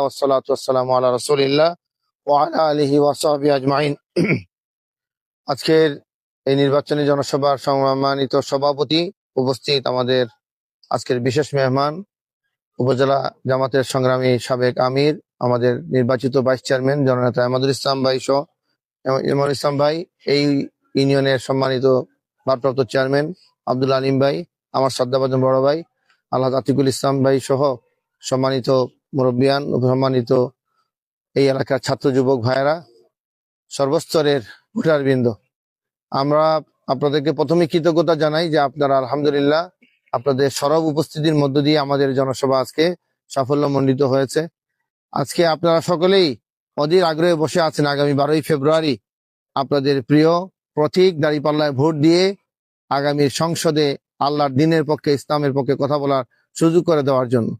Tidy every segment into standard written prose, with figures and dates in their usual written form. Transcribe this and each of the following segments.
ওয়াসসালাতু ওয়াসসালামু আলা রাসূলিল্লাহ ওয়া আলা আলিহি ওয়া সাহবিহি আজমাইন। আজকের এই নির্বাচনী জনসভার সম্মানিত সভাপতি, উপস্থিত আমাদের আজকের বিশেষ মেহমান, উপজেলা জামাতের সংগ্রামী সাবেক আমির, আমাদের নির্বাচিত ভাইস চেয়ারম্যান জননেতা ইমাদুল ইসলাম ভাই সহ ইমাদুল ইসলাম ভাই, এই ইউনিয়নের সম্মানিত ভারপ্রাপ্ত চেয়ারম্যান আব্দুল আলিম ভাই, আমার শ্রদ্ধাভাজন বড় ভাই আল্লাহ আতিকুল ইসলাম ভাই সহ সম্মানিত মুরব্বিয়ান, সম্মানিত এই এলাকার ছাত্র যুবক ভাইয়েরা, সর্বস্তরের ভোটারবৃন্দ, আমরা আপনাদেরকে প্রথমে কৃতজ্ঞতা জানাই যে আপনারা আলহামদুলিল্লাহ আপনাদের সরব উপস্থিতির মধ্য দিয়ে আমাদের জনসভা আজকে সাফল্যমণ্ডিত হয়েছে। আজকে আপনারা সকলেই অধীর আগ্রহে বসে আছেন আগামী 12ই ফেব্রুয়ারি আপনাদের প্রিয় প্রতীক দাঁড়িপাল্লায় ভোট দিয়ে আগামী সংসদে আল্লাহর দ্বীনের পক্ষে, ইসলামের পক্ষে কথা বলার সুযোগ করে দেওয়ার জন্য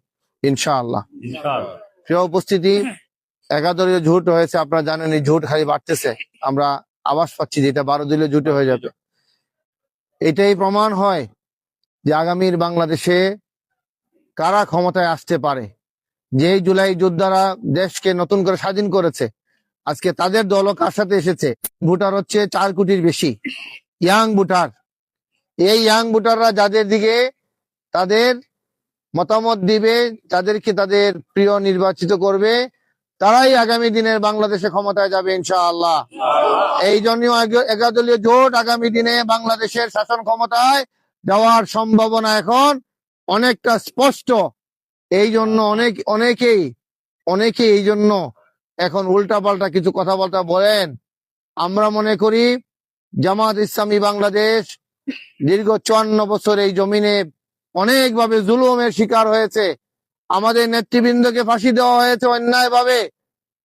ইনশাআল্লাহ। প্রিয় উপস্থিতি, একাদলীয় জোট হয়েছে, আপনারা জানেন এই জোট খালি বাড়তেছে। আমরা আভাস পাচ্ছি যে এটা 12 দলীয় জোটে হয়ে যাবে। এটাই প্রমাণ হয় যে আগামীর বাংলাদেশে কারা ক্ষমতায় আসতে পারে। যেই জুলাই যোদ্ধারা দেশকে নতুন করে স্বাধীন করেছে, আজকে তাদের দলও কার সাথে এসেছে? ভোটার হচ্ছে 4 কোটির বেশি, ইয়াং ভোটার। এই ইয়াং ভোটাররা যাদের দিকে তাদের মতামত দিবে, যাদেরকে তাদের প্রিয় নির্বাচিত করবে, তারাই আগামী দিনের বাংলাদেশে ক্ষমতায় যাবে ইনশাআল্লাহ। এই জন্য একাদলীয় জোট আগামী দিনে বাংলাদেশের শাসন ক্ষমতায় যাওয়ার সম্ভাবনা এখন অনেকটা স্পষ্ট। এই জন্য অনেকেই এই জন্য এখন উল্টাপাল্টা কিছু কথাবার্তা বলেন। আমরা মনে করি জামাত ইসলামী বাংলাদেশ দীর্ঘ 54 বছর এই জমিনে অনেকভাবে জুলুমের শিকার হয়েছে। আমাদের নেতৃবৃন্দকে ফাঁসি দেওয়া হয়েছে অন্যায়ভাবে।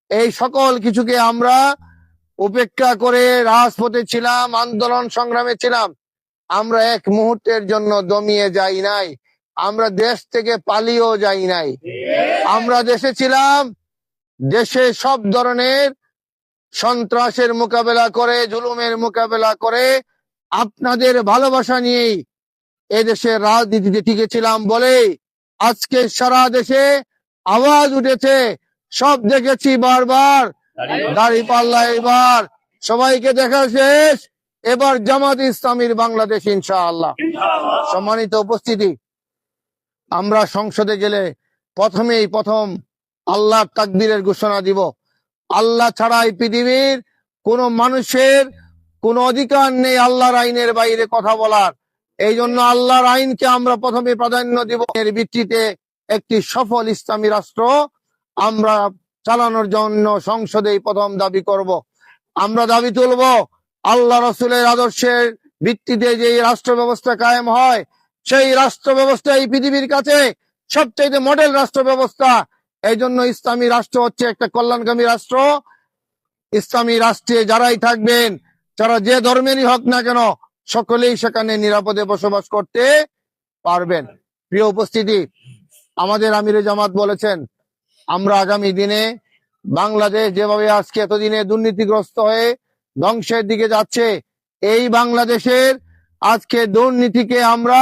এই সকল কিছুকে আমরা উপেক্ষা করে রাজপথে ছিলাম, আন্দোলন সংগ্রামে ছিলাম। আমরা এক মুহূর্তের জন্য দমিয়ে যাই নাই, আমরা দেশ থেকে পালিয়েও যাই নাই। আমরা দেশে ছিলাম, দেশে সব ধরনের সন্ত্রাসের মোকাবেলা করে, জুলুমের মোকাবেলা করে, আপনাদের ভালোবাসা নিয়েই এদেশের রাজনীতিতে টিকেছিলাম বলে আজকে সারা দেশে আওয়াজ উঠেছে। সব দেখেছি বারবার, দাঁড়িপাল্লা এবার সবাইকে দেখা শেষ, এবার জামাত ইসলামীর বাংলাদেশ ইনশাআল্লাহ। সম্মানিত উপস্থিতি, আমরা সংসদে গেলে প্রথম আল্লাহর তাকবীরের ঘোষণা দিব। আল্লাহ ছাড়া এই পৃথিবীর কোন মানুষের কোন অধিকার নেই আল্লাহর আইনের বাইরে কথা বলার। এই জন্য আল্লাহর আইনকে আমরা প্রথমে প্রাধান্য দিব। এর ভিত্তিতে একটি সফল ইসলামী রাষ্ট্র আমরা চালানোর জন্য সংসদেই প্রথম দাবি করব। আমরা দাবি তুলব আল্লাহ রসুলের আদর্শের ভিত্তিতে যে রাষ্ট্র ব্যবস্থা কায়েম হয়, সেই রাষ্ট্র ব্যবস্থা এই পৃথিবীর কাছে সবচেয়ে মডেল রাষ্ট্র ব্যবস্থা। এই জন্য ইসলামী রাষ্ট্র হচ্ছে একটা কল্যাণকামী রাষ্ট্র। ইসলামী রাষ্ট্রে যারাই থাকবেন, যারা যে ধর্মেরই হোক না কেন, সকলেই সেখানে নিরাপদে বসবাস করতে পারবেন। প্রিয় উপস্থিতি, আমাদের আমিরে জামাত বলেছেন আমরা আগামী দিনে বাংলাদেশ যেভাবে আজকে এতদিনে দুর্নীতিগ্রস্ত হয়ে ধ্বংসের দিকে যাচ্ছে, এই বাংলাদেশের আজকে দুর্নীতিকে আমরা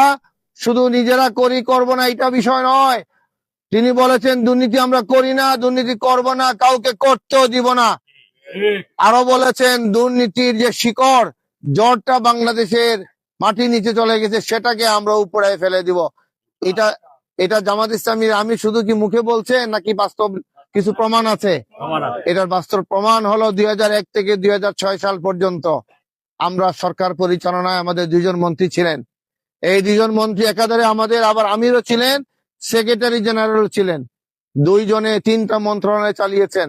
শুধু নিজেরা করব না এটা বিষয় নয়। তিনি বলেছেন দুর্নীতি আমরা করি না, দুর্নীতি করব না, কাউকে করতেও দিব না। আরো বলেছেন দুর্নীতির যে শিকড়, জড়টা বাংলাদেশের মাটির নিচে চলে গেছে, সেটাকে আমরা উপরে ফেলে দিব। এটা জামাত ইসলামীর আমি শুধু কি মুখে বলছে নাকি বাস্তব কিছু প্রমাণ আছে? এটার বাস্তব প্রমাণ হলো 2001 থেকে 2006 সাল পর্যন্ত আমরা সরকার পরিচালনায় আমাদের 2 জন মন্ত্রী ছিলেন। এই 2 জন মন্ত্রী একাধারে আমাদের আবার আমিরও ছিলেন, সেক্রেটারি জেনারেল ছিলেন। 2 জনে 3টা মন্ত্রণালয় চালিয়েছেন।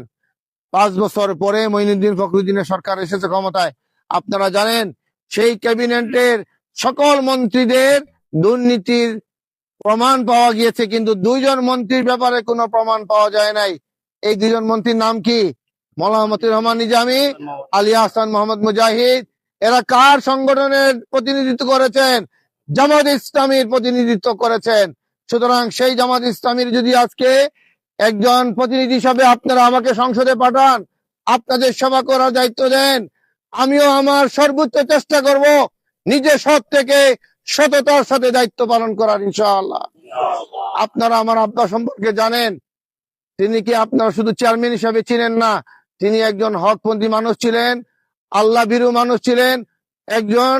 5 বছর পরে মঈনুদ্দিন ফখরুদ্দিনের সরকার এসেছে ক্ষমতায়। আপনারা জানেন সেই ক্যাবিনেটের সকল মন্ত্রীদের দুর্নীতির প্রমাণ পাওয়া গিয়েছে, কিন্তু 2 জন মন্ত্রীর ব্যাপারে কোনো প্রমাণ পাওয়া যায় নাই। এই 2 জন মন্ত্রীর নাম কি? মওলানা মতিউর রহমান নিজামী, আলী আহসান মোহাম্মদ মুজাহিদ। এরা কার সংগঠনের প্রতিনিধিত্ব করেছেন? জামাত ইসলামীর প্রতিনিধিত্ব করেছেন। সুতরাং সেই জামাত ইসলামীর যদি আজকে একজন প্রতিনিধি হিসাবে আপনারা আমাকে সংসদে পাঠান, আপনাদের সেবা করার দায়িত্ব দেন, আমিও আমার সর্বোচ্চ চেষ্টা করব নিজে সৎ থেকে সততার সাথে দায়িত্ব পালন করার ইনশাআল্লাহ। আপনারা আমার আব্বা সম্পর্কে জানেন, তিনি কি আপনারা শুধু চেয়ারম্যান হিসাবে চিনেন না, তিনি একজন হকপন্থী মানুষ ছিলেন, আল্লাহ ভীরু মানুষ ছিলেন, একজন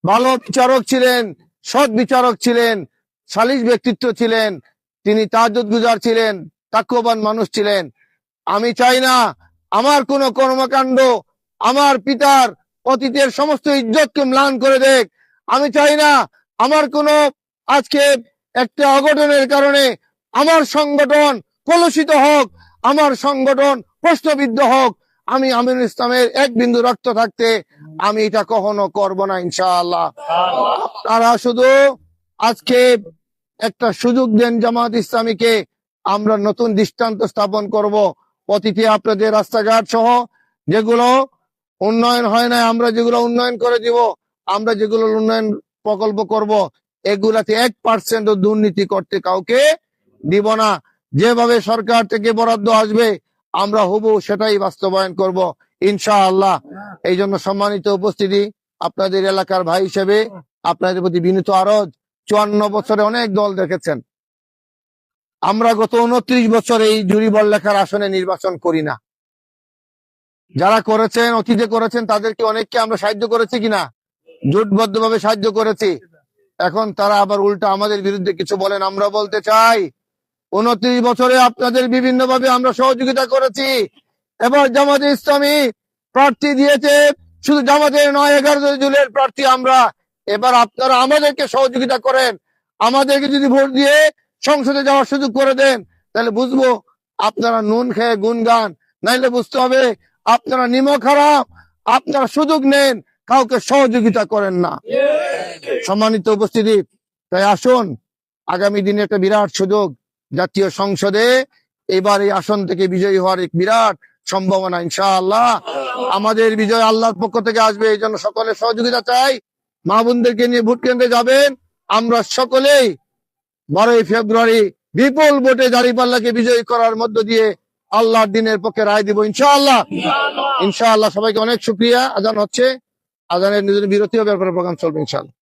ভালো বিচারক ছিলেন, সৎ বিচারক ছিলেন, সালিস ব্যক্তিত্ব ছিলেন, তিনি তাহাজ্জুদ গুজার ছিলেন, তাকওয়াবান মানুষ ছিলেন। আমি চাই না আমার কোন কর্মকাণ্ড আমার পিতার অতীতের সমস্ত ইজ্জতকে ম্লান করে দেখ। আমি চাই না আমার কোন আজকে একটা অঘটনের কারণে আমার সংগঠন কলুষিত হোক, আমার সংগঠন প্রশ্নবিদ্ধ হোক। আমি আমিনুল ইসলামের এক বিন্দু রক্ত থাকতে আমি এটা কখনো করব না ইনশাআল্লাহ। তারা শুধু আজকে একটা সুযোগ দেন জামাত ইসলামীকে, আমরা নতুন দৃষ্টান্ত স্থাপন করব। অতীতে আপনাদের রাস্তাঘাট সহ যেগুলো উন্নয়ন হয় না, আমরা যেগুলো উন্নয়ন করে দিব, আমরা যেগুলো উন্নয়ন প্রকল্প করব, এগুলাতে 1% দুর্নীতি করতে কাউকে দিব না। যেভাবে সরকার থেকে বরাদ্দ আসবে আমরা হুবহু সেটাই বাস্তবায়ন করব ইনশাআল্লাহ। এই জন্য সম্মানিত উপস্থিতি, আপনাদের এলাকার ভাই হিসেবে আপনাদের প্রতি বিনীত আরজ, 54 বছরে অনেক দল দেখেছেন, আমরা গত 29 বছর এই জুরি বড়লেখার আসনে নির্বাচন করি না। যারা করেছেন, অতীতে করেছেন, তাদেরকে অনেককে আমরা সাহায্য করেছি কিনা, জোটবদ্ধ ভাবে সাহায্য করেছি। এখন তারা আবার উল্টা আমাদের বিরুদ্ধে কিছু বলেন। আমরা বলতে চাই 29 বছরে আপনাদের বিভিন্ন ভাবে আমরা সহযোগিতা করেছি। এবার জামাতে ইসলামী প্রার্থী দিয়েছে, শুধু জামাতের নয়, 11 জুলের প্রার্থী আমরা। এবার আপনারা আমাদেরকে সহযোগিতা করেন, আমাদেরকে যদি ভোট দিয়ে সংসদে যাওয়ার সুযোগ করে দেন, তাহলে বুঝবো আপনারা নুন খেয়ে গুনগান, নাইলে বুঝতে হবে আপনারা নিমক হারাম, আপনারা সুযোগ নেন, কাউকে সহযোগিতা করেন না। সম্মানিত উপস্থিতি, তাই আসুন, আগামী দিনে একটা বিরাট সুযোগ, জাতীয় সংসদে এবার এই আসন থেকে বিজয়ী হওয়ার এক বিরাট সম্ভাবনা ইনশাআল্লাহ। আমাদের বিজয় আল্লাহর পক্ষ থেকে আসবে, এই জন্য সকলের সহযোগিতা চাই। মা বোনদেরকে নিয়ে ভোট কেন্দ্রে যাবেন, আমরা সকলেই 12 ফেব্রুয়ারি বিপুল ভোটে দাঁড়িপাল্লাকে বিজয়ী করার মধ্য দিয়ে আল্লাহর দিনের পক্ষে রায় দিব ইনশাআল্লাহ। ইনশাআল্লাহ। সবাইকে অনেক শুকরিয়া। আজান হচ্ছে, আজানের নিজের বিরতি হবে, এরপরে প্রোগ্রাম চলবে ইনশাআল্লাহ।